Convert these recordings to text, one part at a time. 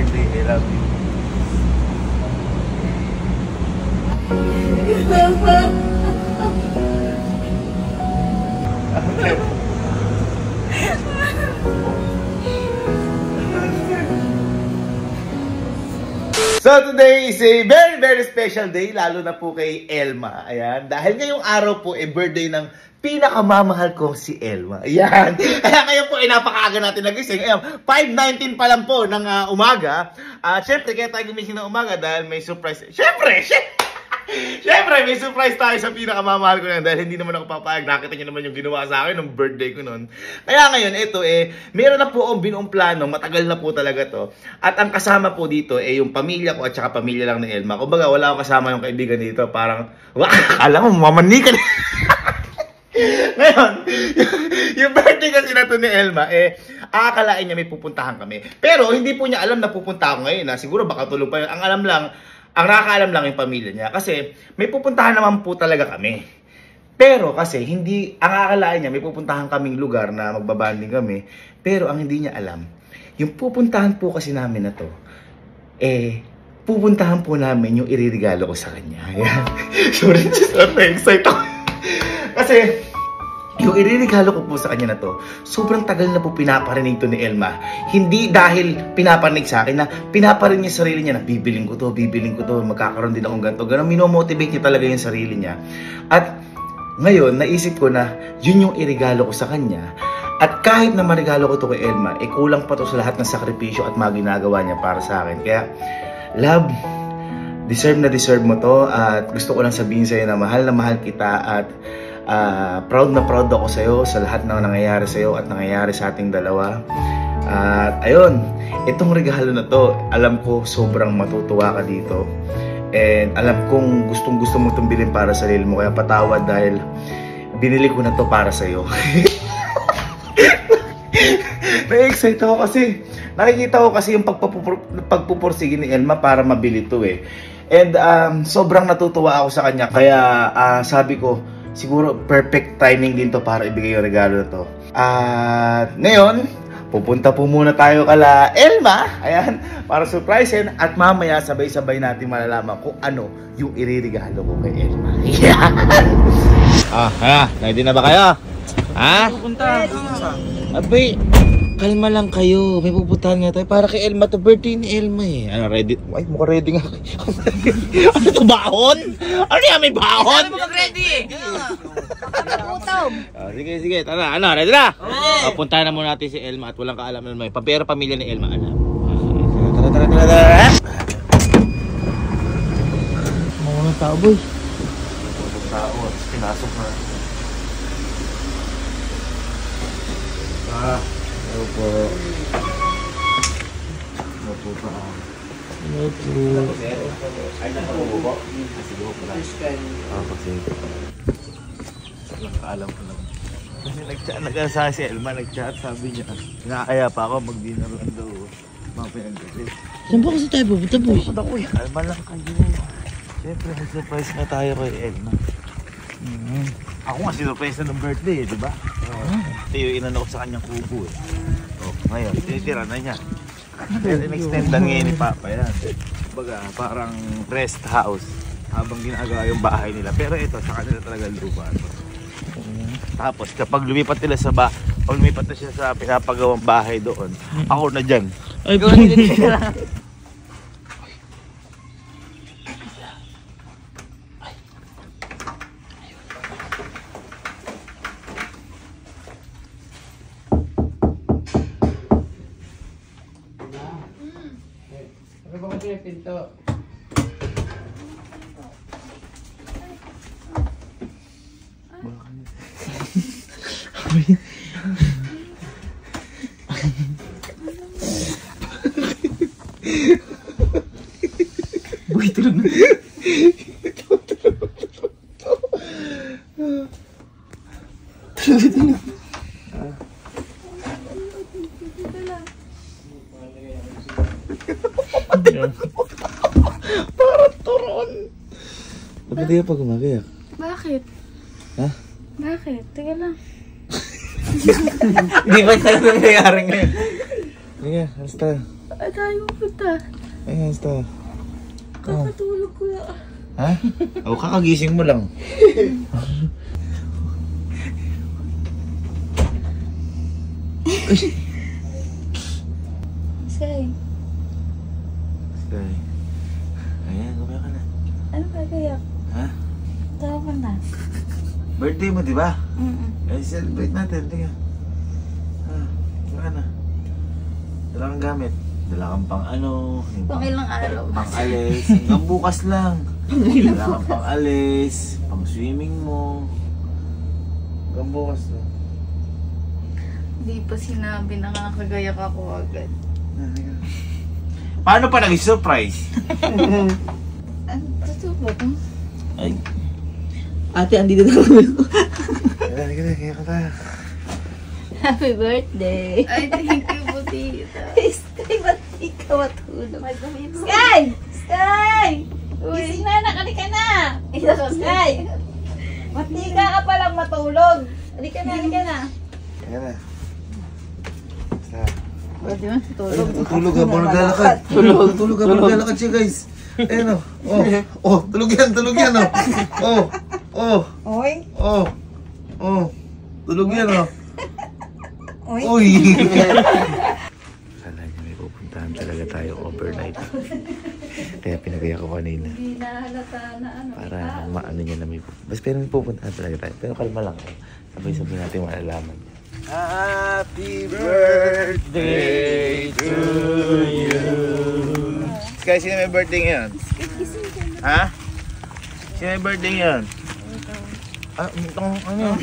birthday. I love you. So today is a very special day, lalo na po kay Elma. Ayan, dahil ngayong araw po birthday ng pinakamamahal kong si Elma. Ayan, kaya ngayon po napakaaga natin nagising. Ayan, 5:19 pa lang po ng umaga. Syempre, kaya tayo gumising ng umaga dahil may surprise. Siyempre, may surprise tayo sa pinakamamahal ko na dahil hindi naman ako papayag. Nakita niyo naman yung ginawa sa akin ng birthday ko noon. Kaya ngayon, ito meron na po akong binuong plano. Matagal na po talaga to. At ang kasama po dito yung pamilya ko at saka pamilya lang ni Elma. Kumbaga, wala akong kasama yung kaibigan dito. Parang, alam mo, mamanikan. Ngayon, yung birthday kasi na to ni Elma, akalain niya may pupuntahan kami. Pero hindi po niya alam na pupunta ako ngayon. Siguro baka tulog pa yun. Ang nakakaalam lang yung pamilya niya kasi may pupuntahan naman po talaga kami. Pero kasi ang akalain niya may pupuntahan kaming lugar na magbabanding kami. Pero ang hindi niya alam, yung pupuntahan po kasi namin na to, pupuntahan po namin yung iririgalo ko sa kanya. Ayan. Sorry, excited ako. Kasi yung iririgalo ko po sa kanya na to, sobrang tagal na po pinaparinig to ni Elma. Hindi dahil pinaparinig sa akin na pinaparinig niya sarili niya na bibiling ko to, magkakaroon din akong ganito. Ganun, minomotivate niya talaga yung sarili niya. At ngayon, naisip ko na yun yung irigalo ko sa kanya. At kahit na marigalo ko to kay Elma, kulang pa to sa lahat ng sakripisyo at mga ginagawa niya para sa akin. Kaya, love, deserve na deserve mo to. At gusto ko lang sabihin sa'yo na mahal kita at proud na proud ako sa'yo sa lahat ng nangyayari sa'yo at nangyayari sa ating dalawa. At ayun, itong regalo na to, alam ko sobrang matutuwa ka dito. And alam kong gustong gusto mo itong bilhin para sa sarili mo. Kaya patawad dahil binili ko na to para sa'yo. Na-excite ako kasi nakikita ko kasi yung pagpupursige ni Elma para mabili to And sobrang natutuwa ako sa kanya. Kaya sabi ko, siguro perfect timing din to para ibigay yung regalo na to. At ngayon, pupunta po muna tayo kala Elma. Ayan, para surprisein. At mamaya sabay-sabay natin malalaman kung ano yung iririgalo ko kay Elma. Yeah. Ready na ba kayo? Pupunta. Abay, kalma lang kayo. May pupuntahan nga tayo para kay Elma to. Birthday ni Elma Ano, ready? Ay, mukhang ready nga. Ano to, bahon? Ano yan, may bahon? Ano mo mag-ready Sige. Tara, ready na? Puntahan na muna natin si Elma at walang kaalam Elma. Pero pamilya ni Elma alam. Tara. Mga tao, boy. Mga tao at pinasok na. Hello po. Hello po pa. Hello po. Ay, nakabubo po? Sige po pala. Kasi alam ko lang. Kasi nag-chat si Elma, nag-chat, sabi niya. Nakakaya pa ako, mag-dinner lang daw. Mga pinag-chat. Saan ba kasi tayo pupunta, boy? Pupunta ko Elma lang kayo. Siyempre, mag-surprise nga tayo kay Elma. Ako nga sinurprise na ng birthday di ba? Ito yung inano ko sa kanyang kubo ngayon, tinitira na niya. In-extendan ngayon ni Papa yan. Baga, parang rest house habang ginagawa yung bahay nila. Pero ito, sa kanila talaga lupa. Tapos, kapag lumipat nila pag lumipat na siya sa pinapagawang bahay doon, ako na dyan. Ay, Ano ba kasi yung pinto? Buhay tulog na. Tulog. Parang turon. Ba't di ka pa gumagayak? Bakit? Ha? Bakit? Teka lang. Hindi ba talaga nangyayari ngayon? Sige, alas tayo. Ay, tayo punta. Ayan, basta. Kakatulog ko na. Ha? O, kakagising mo lang. Sky, Sky. Ayan, gumaya ka na. ano ba kaya? Ha? Tawa ka na. Birthday mo, di ba? Mm-mm. Eh, celebrate natin. Tingnan. Ha? Gumaya na. Dala kang gamit. Dala kang pang ano. yung Kung ilang araw. Pang alis. Hanggang bukas lang. Dala kang pang alis. Pang swimming mo. Hanggang bukas lang. Hindi pa sinabi, nakakagayak ako agad. Paano pa naging surprise? Ano, totoo ba ito? Ay. Ate, andito na kami. Kaya ka tayo. Happy birthday. Ay, thank you, Butita. Sky, ba't di ka matulog? Sky! Sky! Gising na, nakalika na! Sky! Ba't di ka palang matulog? Halika na, halika na. Kaya na. Basta. Pwede mo, Ay, natutulog habang naglalakad. Natutulog habang naglalakad siya, guys. Ayan o. Oh, tulog yan, oh. Oy! Tulog yan, oh. Oy! Uy! Kala niya may pupuntahan talaga tayo overnight. Kaya pinagaya ko kanina. Hindi nahalata na ano. Para maano niya na may pupuntahan. Basta pero may pupuntahan talaga tayo. Pero kalma lang. Sabay-sabay natin malalaman niya. Happy birthday to you. Sky, sino may birthday ngayon? Ha? Sino may birthday ngayon? Ah, itong ano yun?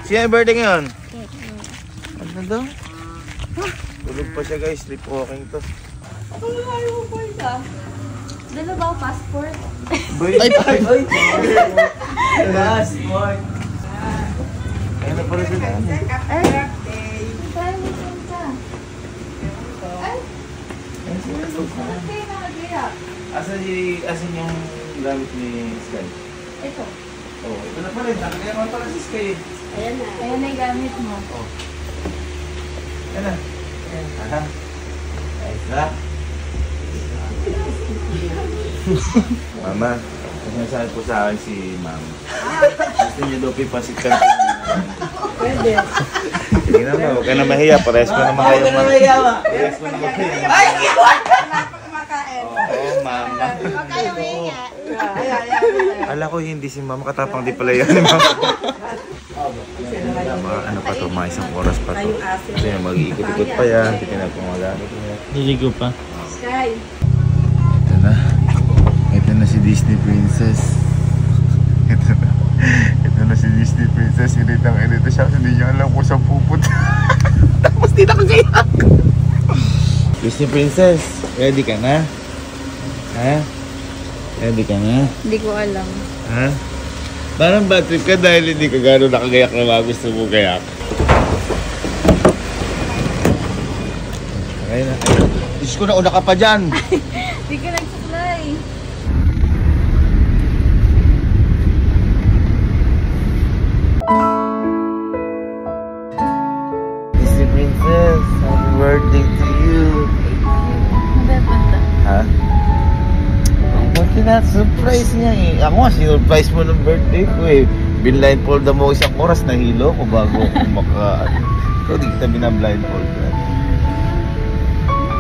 Sino may birthday ngayon? Ano daw? Tulog pa siya guys, sleepwalking to. Ano ayaw mo po isa? Dala ba ako passport? Ay! Passport! Ayun na pala sila. Ay! Tayo mo punta. Ay! Bakit kayo nakagayak? Asan yung gamit ni Sky? Ito. Oh, ito na pala. Nakagaya ko pala si Sky. Ayan na. Ayan na yung gamit mo. Oh. Ayan na. Aha. Ayos na. Mama, sinasabi po sa akin si Ma'am. Gusto niyo daw pipasit ka. Pwede. Sige na, huwag ka na mahiya. Parehas ko naman kayo. Parehas ko naman kayo. Ay, iwan ka na kumakain. Oo, Mama. Huwag kayo mahiya. Ala ko hindi si Mama. Katapang di pala yan ni Mama. Ano pa to, mga isang oras pa to. Kasi mag-iikot-ikot pa yan. Hindi na pumagamit niya. Liligo pa. Sky! Ito na. Ito na si Disney Princess. Ito na si Disney Princess. Initang-inita siya kasi hindi niya alam kung saan pupunta. Tapos di nakagayak. Disney Princess, ready ka na? Ha? Ready ka na? Hindi ko alam. Ha? Parang bad trip ka dahil hindi ka gano'n nakagayak na mga gusto mo gayak. Ayun na. Diyos ko, nauna ka pa dyan. Hindi ka nagsuklay. Disney Princess, happy birthday to you. Hindi punta. Ha? Buti na, surprise niya eh. Ako nga, sinurprise mo ng birthday ko eh. Binblindfold mo isang oras, nahilo ko bago ako Ikaw, di kita binablindfold ka.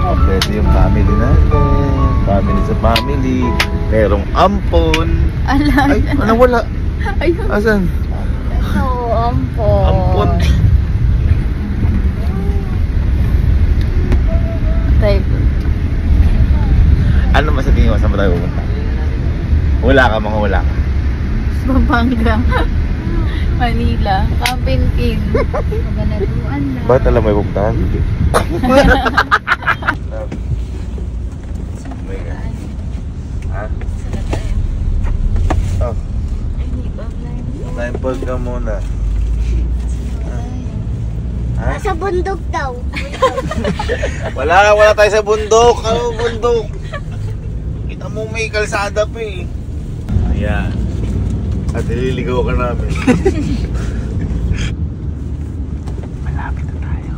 Pwede yung family natin. Family sa family. Merong ampon. Alam. Ay, ano wala? Ayun. Asan? Ito, ampon. Ampon. Tayo punta. Ano mas sa tingin mo? Saan ba tayo pupunta? Wala ka, mga wala ka. Pampanga. Manila. Kampinkin. Kabanatuan lang. Bakit alam mo yung pupuntahan? Hindi. Ha? Sana tayo. Oh, Ay, hindi ba blind? blindfold ka muna. Ha? Sa bundok daw. Wala tayo sa bundok. Ano bundok? Kita mo may kalsada pa eh. Ayan. At ililigaw ka namin. Malapit na tayo.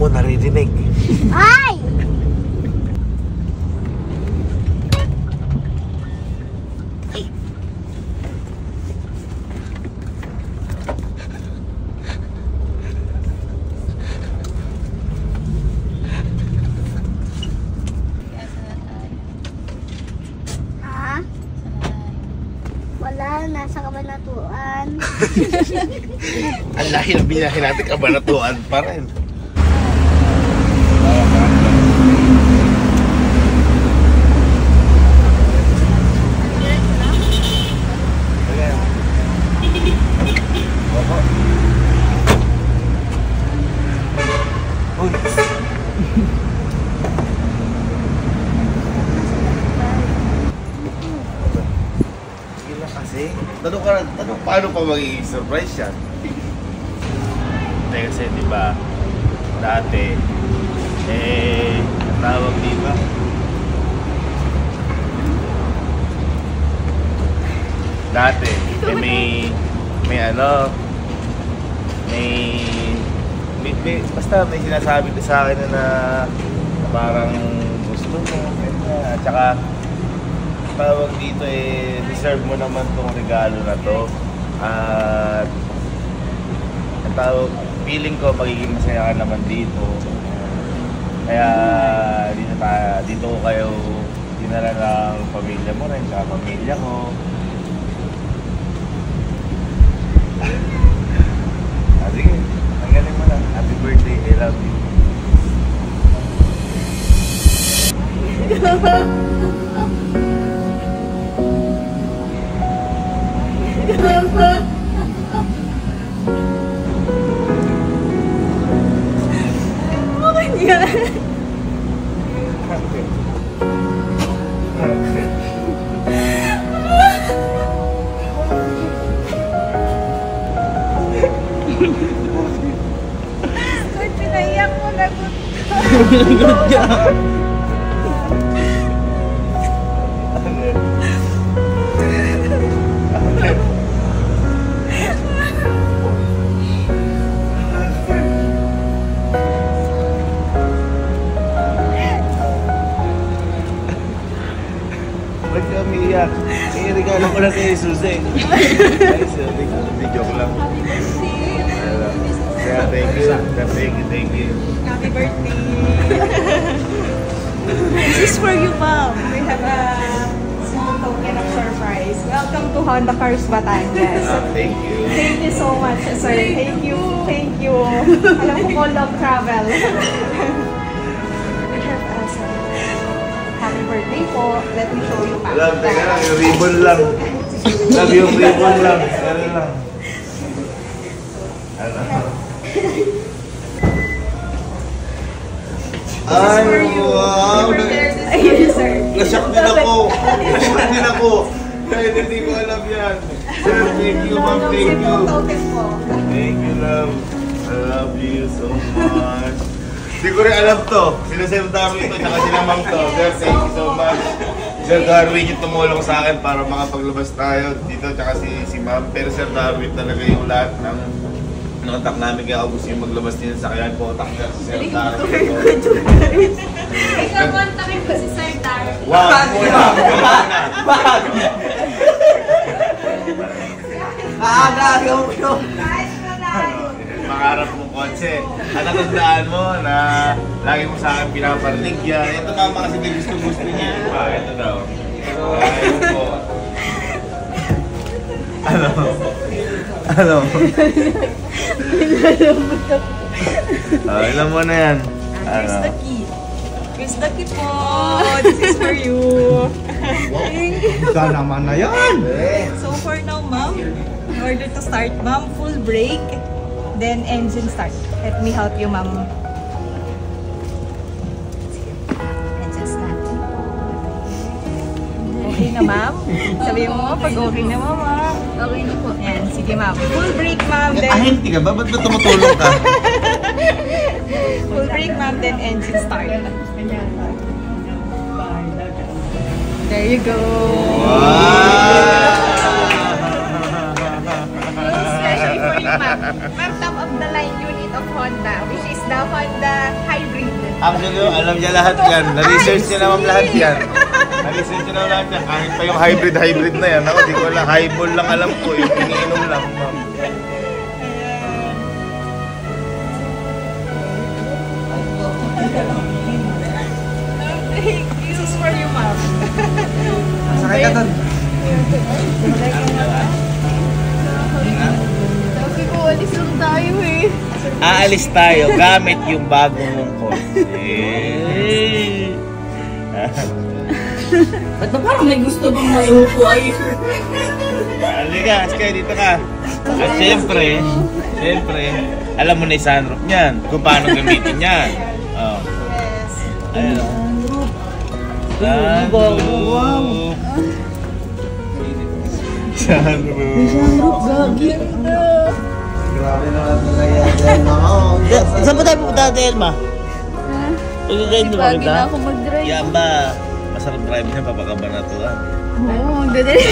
mo naririnig. Ay! Ha? Wala, nasa Kabanatuan. Ang lahi na binahin natin Kabanatuan pa rin. Kasi, tanong paano pa magiging surprise yan? Hindi kasi, di ba, dati, ang tawag dito, dati, basta may sinasabi ko sa akin na parang gusto mo, at saka, tawag dito deserve mo naman tong regalo na to. At ang tawag, feeling ko magiging masaya ka naman dito. Kaya dito ko kayo dinala ng pamilya mo rin, sa pamilya ko. Sige, ang galing mo lang. Happy birthday, I love you. Pinaiyak mo na ko. Ba't ka umiiyak? Regalo ko lang kay Suzy. Hindi, joke lang. Kaya thank you. Happy birthday. This is for you, Mom. We have a small token of surprise. Welcome to Honda Cars Batangas. Thank you. Thank you so much, sir. Thank you. Thank you. Alam ko call of travel. We have a happy birthday po. Let me show you. Love, teka lang, yung ribbon lang. Love, yung ribbon lang. Ano lang. Ano? Ay, wow! Ayun, sir. Nasyak din ako. Nasyak din ako. Dahil hindi ko alam yan. Sir, thank you, ma'am. Thank you. Token po. Thank you, love. I love you so much. Hindi ko rin alam to. Sila Sir Darwin to, tsaka sila ma'am to. Sir, thank you so much. Sir Darwin yung tumulong sa akin para makapaglabas tayo dito, tsaka si ma'am. Pero Sir Darwin talaga yung lahat ng contact namin, kaya gusto yung maglabas din sa kaya contact niya si Sir Darwin. Ikaw, kontakin ko si Sir Darwin. Wag! Pangarap mong kotse. At natandaan mo na lagi mo sa akin pinaparinig yan. Ito mama kasi gusto niya. Ito daw. Ayun po. Ano? Ilan mo na yan? Here's the key. Here's the key po. This is for you. Ika naman na yan! So for now, ma'am, in order to start, ma'am, full brake, then engine start. Let me help you, ma'am. Engine start. Okay na, ma'am? Sabihin mo, pag okay na, ma'am, ha? Okay na po. Yan, sige, ma'am. Full brake, ma'am, then... Hindi ka ba? Ba't ba tumutulong ka? Full brake, ma'am, then engine start. There you go. Especially for you, ma'am. Ma'am, top of the line unit of Honda, which is the Honda Hybrid. Actually, alam niya lahat yan. Na-research niya naman lahat yan. Na-research niya naman lahat yan. Kahit pa yung hybrid na yan. Ako, di ko alam. Highball lang alam ko. Yung iniinom lang. This is for you, ma'am. Sakay ka doon. Sabi ko, alis lang tayo eh. Aalis tayo gamit yung bagong mong kotse. Ba't ba parang may gusto bang mayupo ay? Halika, Sky, dito ka. At syempre, alam mo na yung sunroof niyan. Kung paano gamitin yan. Oh. Ayun. Sunroof. Sunroof. Gaganda. Grabe naman talaga yan. Saan ba tayo pupunta natin, Elma? Pag-guide mo Lagi na kita. ako mag-drive. Yan ba? Masarap drive niya, papakaba na to. Oo, magdadali.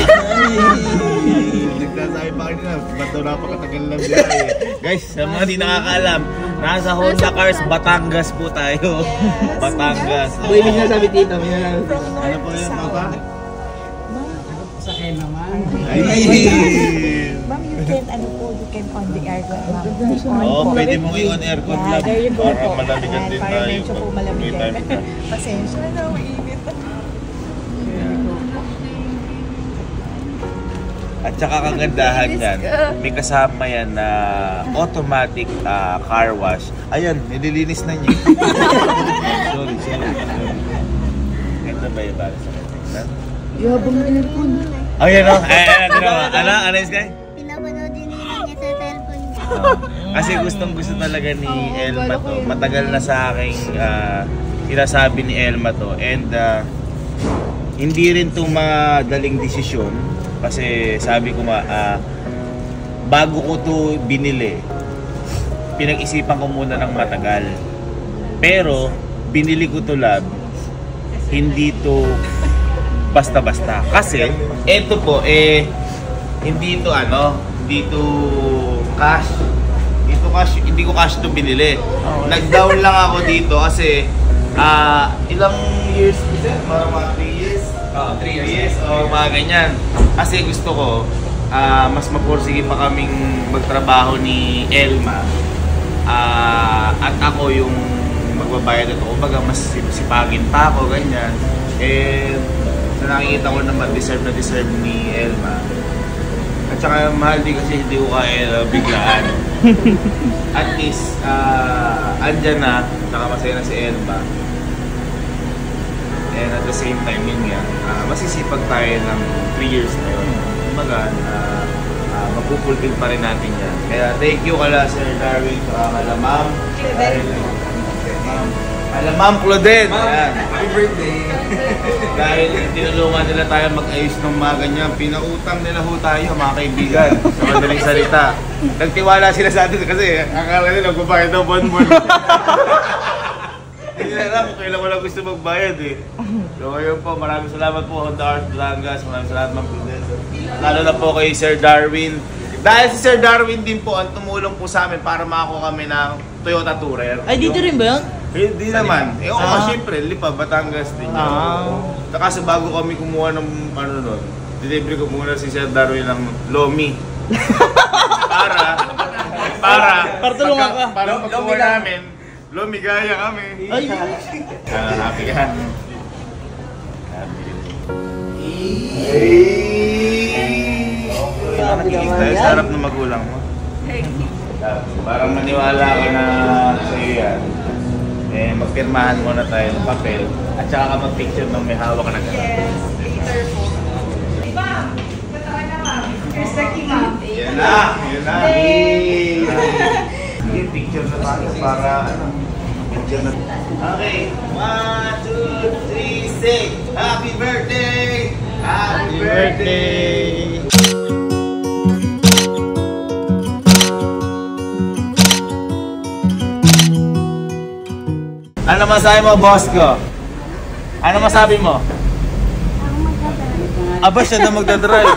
Nagsasabi pa kayo na, ba't daw napakatagal lang biyahe? Guys, sa mga di nakakaalam, nasa Honda Cars, Batangas po tayo. Batangas. Uy, may nasabi tito. May nasabi tito. Ano po yun, Papa? Sakay naman. Ay! Ma'am, you can on the aircon, ma'am. Oo, pwede mong i-on aircon lang. There you go Para po. malamigan din Para tayo. medyo po malamigan. Pasensya na, mainit. At saka kagandahan yan, may kasama yan na automatic car wash. Ayan, nililinis na niya. Sorry. Ito ba yung para sa kanya? Yabang na aircon. Ayan o, ano yung Sky? Pinapanood din nila niya sa cellphone niya. Kasi gusto talaga ni Elma to. Matagal na sa aking sinasabi ni Elma to. And hindi rin itong madaling desisyon. Kasi sabi ko bago ko to binili, pinag-isipan ko muna ng matagal. Pero, binili ko to, lab, hindi to basta-basta. Kasi, eto po, hindi to cash. Hindi ko cash to binili. Nag-down lang ako dito kasi ilang years is it? Mga 3 years? 3 years o mga ganyan. Kasi gusto ko mas mapursige pa kaming magtrabaho ni Elma. At ako yung magbabayad ito. Kumbaga mas sipagin pa ako, ganyan. So nakikita ko naman deserve ni Elma. At saka mahal din kasi hindi ko kaya biglaan. At least, andyan na, saka masaya na si Elma. And at the same time, yun nga, masisipag tayo ng 3 years na yun. Kumbaga, magpupulfill pa rin natin yan. Kaya thank you kala Sir Darwin, saka kala Ma'am. Kala Ma'am Claudette. Happy birthday. Dahil tinulungan nila tayo mag-ayos ng mga ganyan, pinautang nila ho tayo mga kaibigan. Sa madaling salita. Nagtiwala sila sa atin kasi akala nila magbabayad ng buwan-buwan. Hindi na alam kung kailan wala gusto magbayad eh. So ayun po, maraming salamat po Honda Cars Batangas, maraming salamat Ma'am Prudence. Lalo na po kay Sir Darwin. Dahil si Sir Darwin din po ang tumulong po sa amin para makakuha kami ng Toyota Tourer. Ay, dito rin ba yun? Hindi naman. Oo, syempre, Lipa, Batangas din yun. Kasi bago kami kumuha ng ano nun, delivery ko muna si Sir Darwin ng Lomi. para tulungan ka. Para pagkuha namin, lumigaya kami. Ay! Happy ka? Happy. Sa harap ng magulang mo. Parang maniwala ka na sa iyo yan. Magpirmahan muna tayo ng papel at saka ka mag-picture ng may hawak na gano'n. Yes, later po. Ma'am, katawan na ma'am. Here's the key, ma'am. Yan na! Yung picture na tayo para picture na. Okay, 1, 2, 3, say Happy birthday! Happy birthday! Ano masabi mo, boss ko? Ano masabi mo? Aba, siya na magdadrive.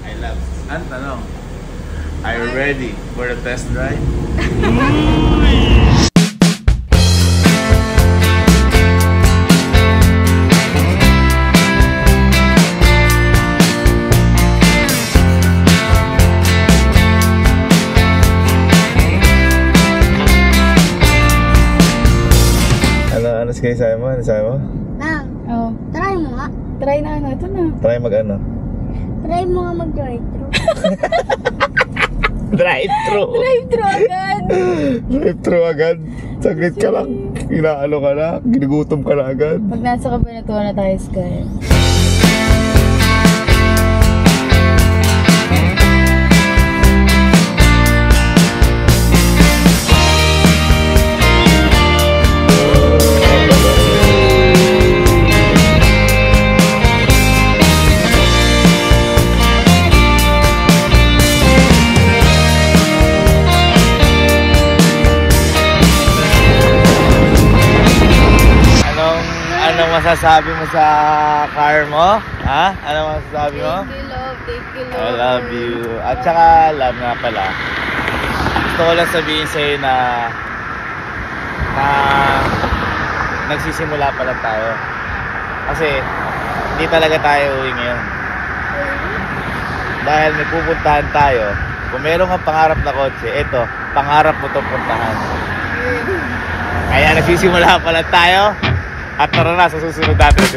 I love. Ang tanong. Are you ready for the test drive? Ano sige sabi mo? Ano sabi mo? Ma'am, Oh, try mo nga. try na ano. Ito na. Try mag-ano? Try mo nga mag-drive-thru. Drive-thru! Drive-thru agad. Drive-thru agad? Saglit ka lang. Inaano ka na? Ginugutom ka na agad? Pag nasa Cabanatuan na tayo, Sky. Anong masasabi mo sa car mo? Ha? Anong masasabi mo? Thank you, love. Thank you, love. I love you. At saka, love nga pala. Gusto ko lang sabihin sa'yo na nagsisimula pa lang tayo. Kasi, hindi talaga tayo uwi ngayon. Dahil may pupuntahan tayo. Kung meron kang pangarap na kotse, eto, pangarap mo itong puntahan. Kaya nagsisimula pa lang tayo. At tara na sa susunod natin.